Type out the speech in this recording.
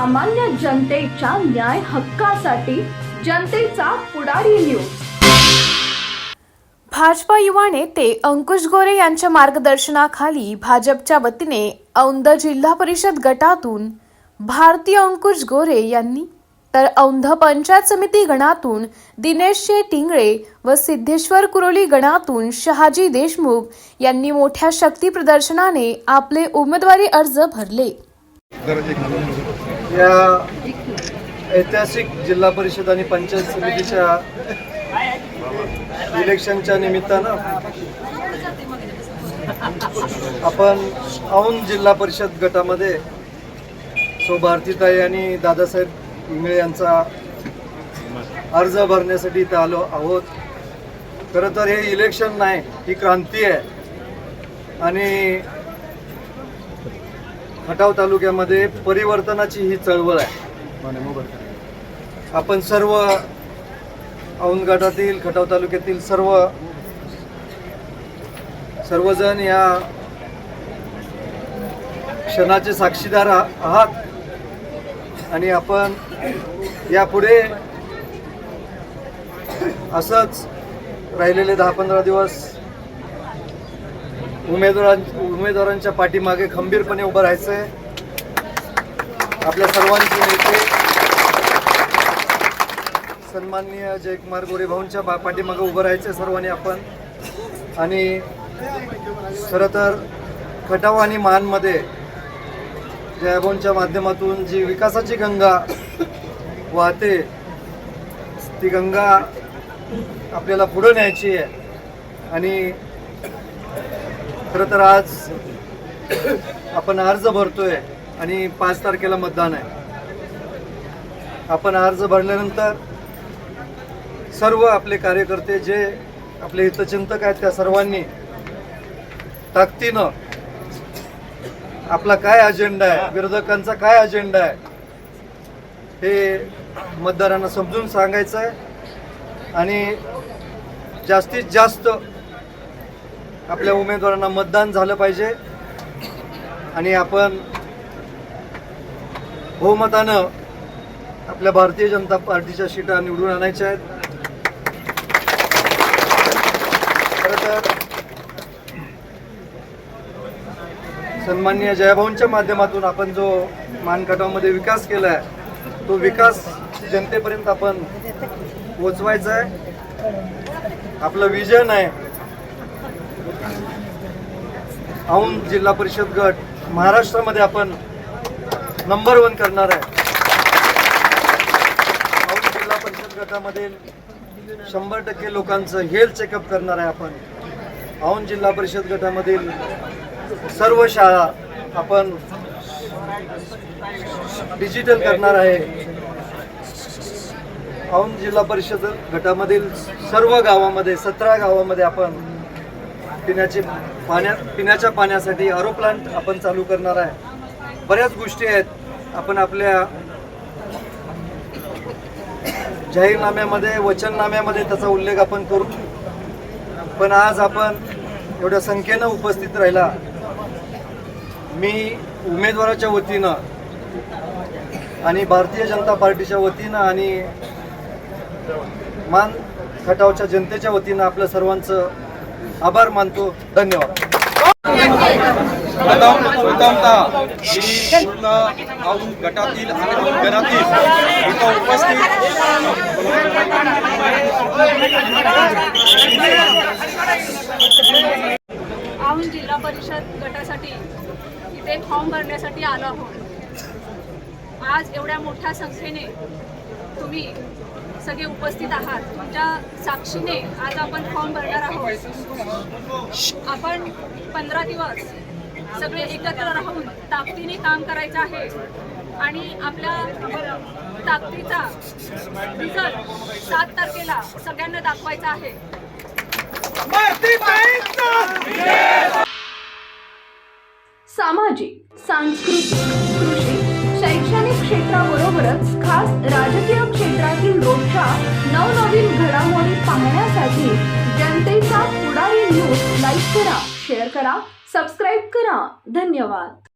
सामान्य जनतेच्या न्याय हक्कासाठी जनतेचा पुढारी न्यूज। भाजपा युवा नेते अंकुश गोरे यांच्या मार्गदर्शनाखाली भाजपच्या वतीने औंध जिल्हा परिषद गटातून भारतीय अंकुश गोरे यांनी तर औंध पंचायत समिती गणातून दिनेश टिंगळे व सिद्धेश्वर कुरोली गणातून शहाजी देशमुख यांनी मोठ्या शक्ती प्रदर्शनाने आपले उमेदवारी अर्ज भरले। या ऐतिहासिक जिल्हा परिषद आणि पंचायत समितीच्या इलेक्शनच्या निमित्तानं आपण औंध जिल्हा परिषद गटामध्ये भारतीताई आणि दादासाहेब इंगळे यांचा अर्ज भरण्यासाठी इथं आलो आहोत। खरं तर हे इलेक्शन नाही, ही क्रांती आहे आणि खटाव तालुक्यामध्ये परिवर्तनाची ही चळवळ आहे। आपण औंध गटातील खटाव तालुक्यातील सर्वजण या क्षणाचे साक्षीदार आहात आणि आपण यापुढे असंच राहिलेले 10-15 दिवस उमेदवारांच्या पाठीमागे खंबीरपणे उभं राहायचंय। आपल्या सर्वांचे नेते सन्माननीय जयकुमार गोरे भाऊंच्या पाठीमागे उभं राहायचंय सर्वांनी आपण। आणि खरं तर खटाव आणि मानमध्ये जयभाऊंच्या माध्यमातून जी विकासाची गंगा वाहते ती गंगा आपल्याला पुढे न्यायची आहे। आणि खरं तर आज आपण अर्ज भरतोय आणि 5 तारखेला मतदान आहे। आपण अर्ज भरल्यानंतर सर्व आपले कार्यकर्ते जे आपले हितचिंतक आहेत त्या सर्वांनी ताकदीनं आपला काय अजेंडा आहे, विरोधकांचा काय अजेंडा आहे हे मतदारांना समजून सांगायचं आहे आणि जास्तीत जास्त आपल्या उमेदवारांना मतदान झालं पाहिजे आणि आपण बहुमतानं आपल्या भारतीय जनता पार्टीच्या सीटा निवडून आणायच्या आहेत। खरं तर सन्माननीय जयभाऊंच्या माध्यमातून आपण जो मानखटावमध्ये विकास केला आहे तो विकास जनतेपर्यंत आपण पोचवायचा आहे। आपलं विजन आहे औंध जिल्हा परिषद गट महाराष्ट्रामध्ये आपण नंबर 1 करणार आहे। औंध जिल्हा परिषद गटामधील 100% लोकांचं हेल्थ चेकअप करणार आहे आपण। औंध जिल्हा परिषद गटामधील सर्व शाळा आपण डिजिटल करणार आहे। औंध जिल्हा परिषद गटामधील सर्व गावामध्ये 17 गावामध्ये आपण पिण्याच्या पाण्यासाठी आरो प्लांट आपण चालू करणार आहे। बऱ्याच गोष्टी आहेत आपण आपल्या जाहीरनाम्यामध्ये वचननाम्यामध्ये त्याचा उल्लेख आपण करू, पण आज आपण एवढ्या संख्येनं उपस्थित राहिला। मी उमेदवाराच्या वतीनं आणि भारतीय जनता पार्टीच्या वतीनं आणि मान खटावच्या जनतेच्या वतीनं आपल्या सर्वांचं आभार मानतो। धन्यवाद। प्रथमतः मी पूर्ण औंध गटातील आणि गणातील इथं उपस्थित औंध जिल्हा परिषद गटासाठी इथे फॉर्म भरण्यासाठी आलो आहोत। आज एवढ्या मोठ्या संख्येने तुम्ही सगळे उपस्थित आहात, तुमच्या साक्षीने आज आपण फॉर्म भरणार आहोत। आपण 15 दिवस सगळे एकत्र राहून ताकदीने काम करायचं आहे आणि आपल्या ताकदीचा रिझल्ट 7 तारखेला सगळ्यांना दाखवायचा आहे। सामाजिक, सांस्कृतिक, कृषी, शैक्षणिक क्षेत्राबरोबरच खास राजकीय क्षेत्रातील रोजच्या नवनवीन घडामोडी पाहण्यासाठी जनतेचा पुढारी न्यूज लाईक करा, शेअर करा, सबस्क्राईब करा। धन्यवाद।